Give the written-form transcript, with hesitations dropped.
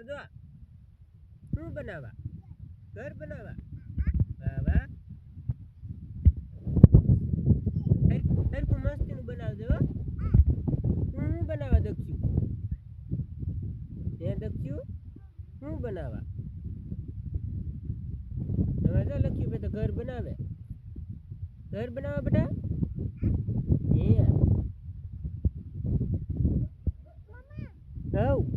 આગળ જો શું બનાવવા ઘર બનાવવા વાહ વાહ હરખું મસ્તીનું બનાવજો હું બનાવવા દક્ષુ હે દક્ષુ શું બનાવવા હવે તો લખ્યું બે તો ઘર બનાવે બેટા હે હવ